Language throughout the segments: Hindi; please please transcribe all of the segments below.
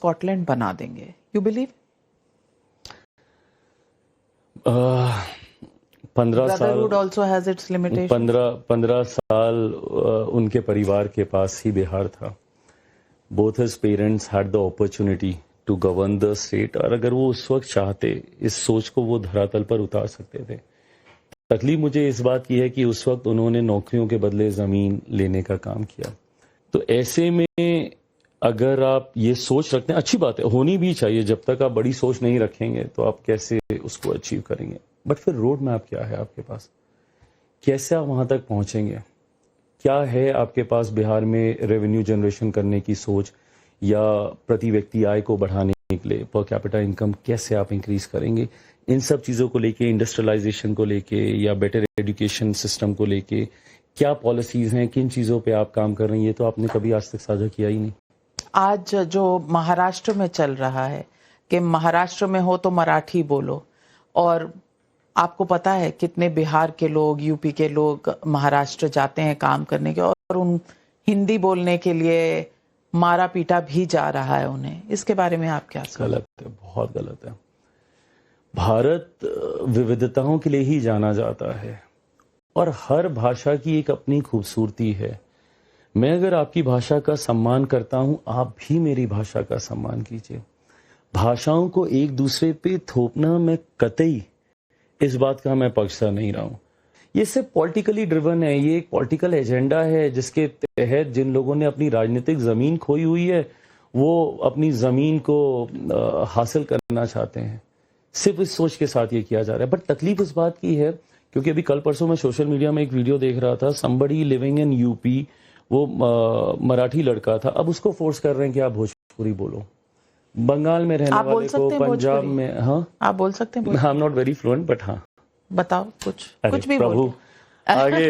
स्कॉटलैंड बना देंगे? You believe? 15 साल brotherhood also has its limitation. 15 साल उनके परिवार के पास ही बिहार था। Both his parents had the opportunity to govern the state, और अगर वो उस वक्त चाहते इस सोच को वो धरातल पर उतार सकते थे। तकलीफ मुझे इस बात की है कि उस वक्त उन्होंने नौकरियों के बदले जमीन लेने का काम किया। तो ऐसे में अगर आप ये सोच रखते हैं, अच्छी बात है, होनी भी चाहिए। जब तक आप बड़ी सोच नहीं रखेंगे तो आप कैसे उसको अचीव करेंगे? बट फिर रोड मैप क्या है आपके पास? कैसे आप वहां तक पहुंचेंगे? क्या है आपके पास बिहार में रेवेन्यू जनरेशन करने की सोच, या प्रति व्यक्ति आय को बढ़ाने के लिए पर कैपिटा इनकम कैसे आप इंक्रीज करेंगे? इन सब चीज़ों को लेके, इंडस्ट्रियलाइजेशन को लेके या बेटर एजुकेशन सिस्टम को लेके क्या पॉलिसीज हैं, किन चीज़ों पे आप काम कर रहे हैं, ये तो आपने कभी आज तक साझा किया ही नहीं। आज जो महाराष्ट्र में चल रहा है कि महाराष्ट्र में हो तो मराठी बोलो, और आपको पता है कितने बिहार के लोग, यूपी के लोग महाराष्ट्र जाते हैं काम करने के, और उन हिंदी बोलने के लिए मारा पीटा भी जा रहा है उन्हें। इसके बारे में आप क्या सोचते हैं? गलत है, बहुत गलत है। भारत विविधताओं के लिए ही जाना जाता है, और हर भाषा की एक अपनी खूबसूरती है। मैं अगर आपकी भाषा का सम्मान करता हूं, आप भी मेरी भाषा का सम्मान कीजिए। भाषाओं को एक दूसरे पे थोपना, मैं कतई इस बात का मैं पक्षधर नहीं रहा हूं। ये सिर्फ पॉलिटिकली ड्रिवन है, ये एक पॉलिटिकल एजेंडा है जिसके तहत जिन लोगों ने अपनी राजनीतिक जमीन खोई हुई है वो अपनी जमीन को हासिल करना चाहते हैं। सिर्फ इस सोच के साथ ये किया जा रहा है। बट तकलीफ इस बात की है, क्योंकि अभी कल परसों मैं सोशल मीडिया में एक वीडियो देख रहा था, समबडी लिविंग इन यूपी, वो मराठी लड़का था, अब उसको फोर्स कर रहे हैं कि आप भोजपुरी बोलो। बंगाल में रहने वाले को, पंजाब में, हाँ आप बोल सकते हैं। I am not very fluent, but हाँ बताओ कुछ भी प्रभु आगे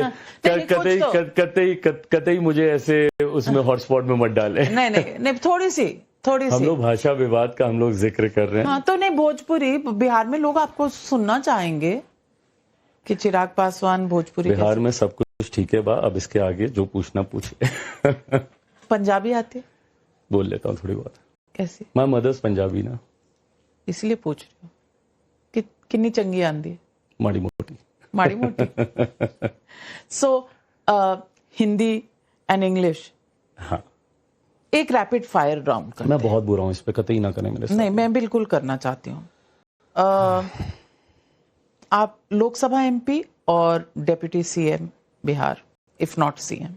कतई मुझे ऐसे उसमें हॉटस्पॉट में मत डाले। नहीं थोड़ी सी हम लोग भाषा विवाद का हम लोग जिक्र कर रहे हैं। हाँ तो नहीं, भोजपुरी बिहार में लोग आपको सुनना चाहेंगे कि चिराग पासवान भोजपुरी। बिहार में सब कुछ ठीक है बा, अब इसके आगे जो पूछना पूछे। पंजाबी आती? बोल लेता हूँ थोड़ी बहुत। कैसी? माय मदर्स पंजाबी ना, इसलिए पूछ रही हूँ कि कितनी चंगी आंदी? माड़ी मोटी। सो हिंदी एंड इंग्लिश, हाँ, एक रैपिड फायर राउंड करते हैं। मैं बहुत बुरा हूँ इस पे, कतई ना करें मेरे साथ। नहीं, मैं बिल्कुल करना चाहती हूँ। आप लोकसभा एमपी और deputy CM Bihar, if not CM.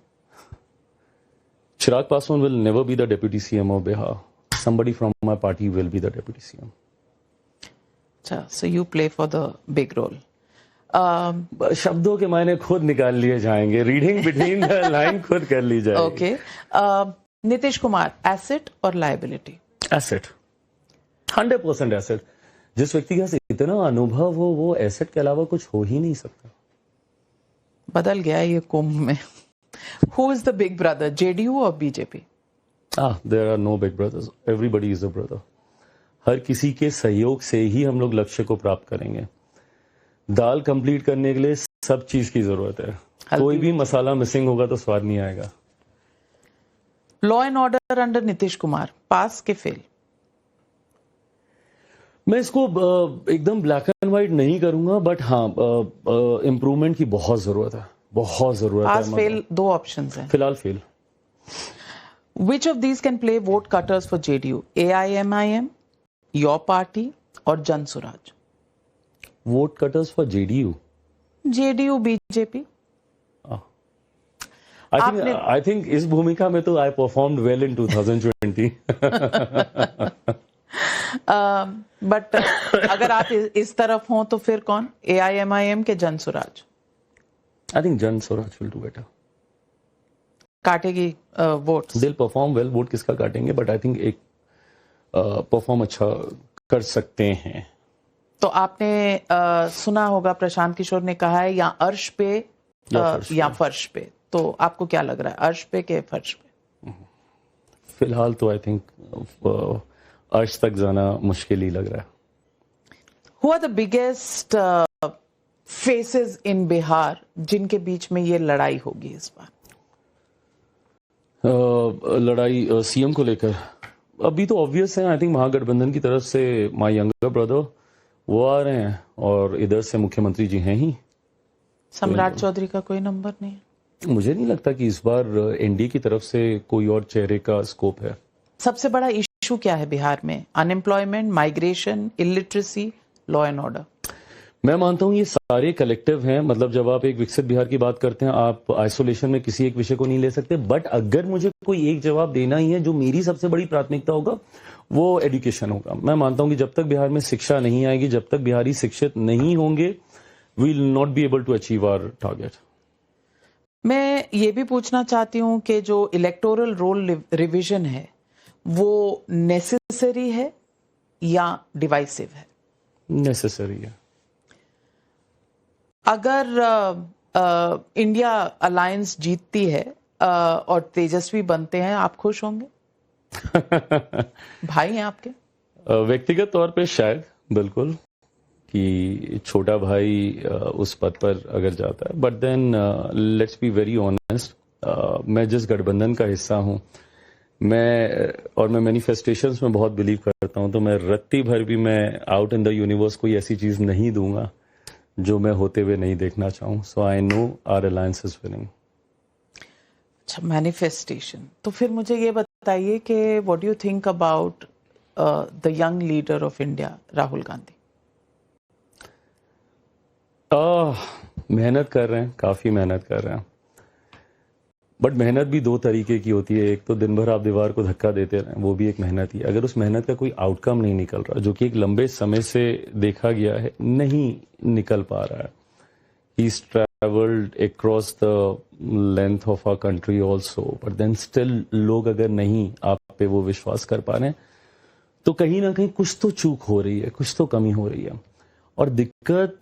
Chirag Paswan will never be the deputy CM of Bihar. Somebody from my party will be the deputy CM. So you play for the big role. शब्दों के मायने खुद निकाल लिए जाएंगे, रीडिंग बिटवीन द लाइन खुद कर ली जाएगी। ओके, नीतीश कुमार, एसेट और लायबिलिटी? Asset, 100% asset. जिस व्यक्ति के पास इतना अनुभव हो, वो एसेट के अलावा कुछ हो ही नहीं सकता। बदल गया है ये कुंभ में। Who is the big brother, JDU or BJP? There are no big brothers. Everybody is a brother. हर किसी के सहयोग से ही हम लोग लक्ष्य को प्राप्त करेंगे। दाल कंप्लीट करने के लिए सब चीज की जरूरत है। कोई भी मसाला मिसिंग होगा तो स्वाद नहीं आएगा। Law and order under Nitish Kumar, pass के फेल? मैं इसको एकदम ब्लैक एंड व्हाइट नहीं करूंगा, बट हाँ, इम्प्रूवमेंट की बहुत जरूरत है, बहुत जरूरत है। पास फेल दो ऑप्शंस हैं। फिलहाल fail. Which of these can play vote cutters for JDU? AIMIM, your party और Jan Suraaj? Vote cutters for JDU? JDU, BJP? I think इस भूमिका में तो I performed well in 2020. But अगर आप इस तरफ हों तो फिर कौन? AIMIM के Jan Suraaj? I think Jan Swaraj will do better. काटेगी votes? They'll perform well. Vote किसका काटेंगे, बट आई थिंक एक परफॉर्म अच्छा कर सकते हैं। तो आपने सुना होगा प्रशांत किशोर ने कहा है या अर्श पे या फर्श पे, तो आपको क्या लग रहा है, अर्श पे के फर्श पे? फिलहाल तो आई थिंक अर्श तक जाना मुश्किल ही लग रहा है। Who are the biggest faces in Bihar जिनके बीच में ये लड़ाई होगी इस बार? लड़ाई सीएम को लेकर? अभी तो ऑब्वियस है, आई थिंक महागठबंधन की तरफ से माय यंगर ब्रदर वो आ रहे हैं और इधर से मुख्यमंत्री जी हैं ही। सम्राट चौधरी का कोई नंबर नहीं है? मुझे नहीं लगता कि इस बार एनडीए की तरफ से कोई और चेहरे का स्कोप है। सबसे बड़ा इशू क्या है बिहार में? Unemployment, migration, illiteracy, law and order? मैं मानता हूं ये सारे कलेक्टिव हैं। मतलब जब आप एक विकसित बिहार की बात करते हैं, आप आइसोलेशन में किसी एक विषय को नहीं ले सकते। बट अगर मुझे कोई एक जवाब देना ही है, जो मेरी सबसे बड़ी प्राथमिकता होगा वो एजुकेशन होगा। मैं मानता हूं कि जब तक बिहार में शिक्षा नहीं आएगी, जब तक बिहारी शिक्षित नहीं होंगे, we will not be able to achieve our target. मैं ये भी पूछना चाहती हूँ कि जो इलेक्टोरल रोल रिवीजन है वो नेसेसरी है या डिवाइसिव है? नेसेसरी है। अगर इंडिया अलायंस जीतती है और तेजस्वी बनते हैं, आप खुश होंगे? भाई हैं आपके? व्यक्तिगत तौर पे शायद, बिल्कुल, कि छोटा भाई उस पद पर अगर जाता है। But then let's be very honest, मैं जिस गठबंधन का हिस्सा हूं, मैं मैनिफेस्टेशंस में बहुत बिलीव करता हूं, तो मैं रत्ती भर भी मैं आउट इन द यूनिवर्स कोई ऐसी चीज नहीं दूंगा जो मैं होते हुए नहीं देखना चाहूं। So I know our alliance is winning. अच्छा, मैनिफेस्टेशन। तो फिर मुझे ये बताइए कि what do you think about the young leader of India, Rahul Gandhi? मेहनत कर रहे हैं, काफी मेहनत कर रहे हैं। बट मेहनत भी दो तरीके की होती है। एक तो दिन भर आप दीवार को धक्का देते रहें, वो भी एक मेहनत ही। अगर उस मेहनत का कोई आउटकम नहीं निकल रहा, जो कि एक लंबे समय से देखा गया है, नहीं निकल पा रहा है। He is travelled across the length of our country also, but then still लोग अगर नहीं आप पे वो विश्वास कर पा रहे हैं, तो कहीं ना कहीं कुछ तो चूक हो रही है, कुछ तो कमी हो रही है। और दिक्कत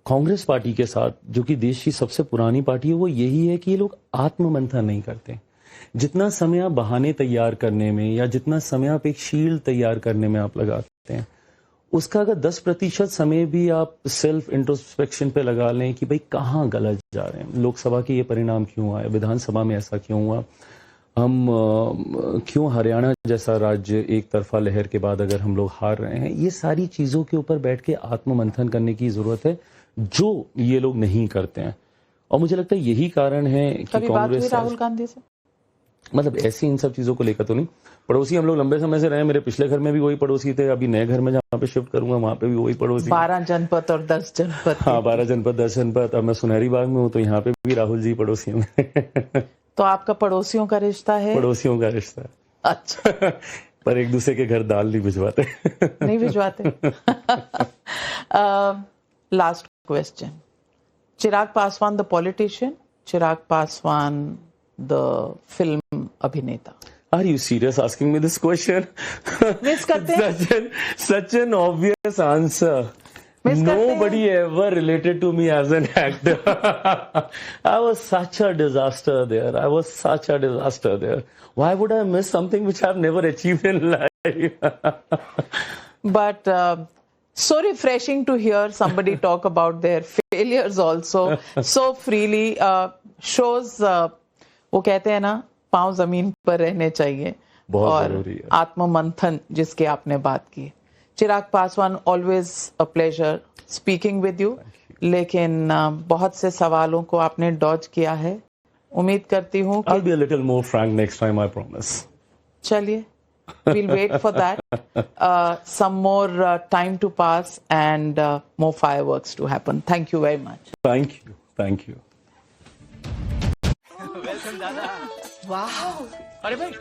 कांग्रेस पार्टी के साथ, जो कि देश की सबसे पुरानी पार्टी है, वो यही है कि ये लोग आत्ममंथन नहीं करते। जितना समय आप बहाने तैयार करने में या जितना समय आप एक शील्ड तैयार करने में आप लगाते हैं, उसका अगर 10% समय भी आप सेल्फ इंट्रोस्पेक्शन पे लगा लें कि भाई कहाँ गलत जा रहे हैं, लोकसभा के ये परिणाम क्यों आए, विधानसभा में ऐसा क्यों हुआ, हम क्यों हरियाणा जैसा राज्य एक तरफा लहर के बाद अगर हम लोग हार रहे हैं, ये सारी चीजों के ऊपर बैठ के आत्ममंथन करने की जरूरत है, जो ये लोग नहीं करते हैं। और मुझे लगता है यही कारण है कि कांग्रेस, राहुल गांधी से मतलब ऐसी इन सब चीजों को लेकर तो नहीं। पड़ोसी हम लोग लंबे समय से रहे, मेरे पिछले घर में भी वही पड़ोसी थे, अभी नए घर में जहाँ पे शिफ्ट करूंगा वहां पे भी वही पड़ोसी। 12 जनपद और 10 जनपद। हाँ, 12 जनपद 10 जनपद। अब मैं सुनहरी बाग में हूँ, तो यहाँ पे भी राहुल जी पड़ोसी में। तो आपका पड़ोसियों का रिश्ता है? पड़ोसियों का रिश्ता है। अच्छा। पर एक दूसरे के घर दाल नहीं भिजवाते। नहीं भिजवाते। Last question, Chirag Paswan the politician, Chirag Paswan the film अभिनेता? Are you serious asking me this question? Miss करते हैं? Such an obvious answer. Nobody ever related to me as an actor. I was such a disaster there. Why would I miss something which I've never achieved in life? But so refreshing to hear somebody talk about their failures also so freely. Shows वो कहते हैं ना, पांव जमीन पर रहने चाहिए, और आत्ममंथन जिसके आपने बात की। Chirag Paswan, always a pleasure speaking with you. लेकिन बहुत से सवालों को आपने डॉज किया है। उम्मीद करती हूँ कि I'll be a little more frank next time, I promise. चलिए, we'll wait for that. Some more time to pass and more fireworks to happen. Thank you very much. Thank you. Welcome दादा। वाह, अरे भाई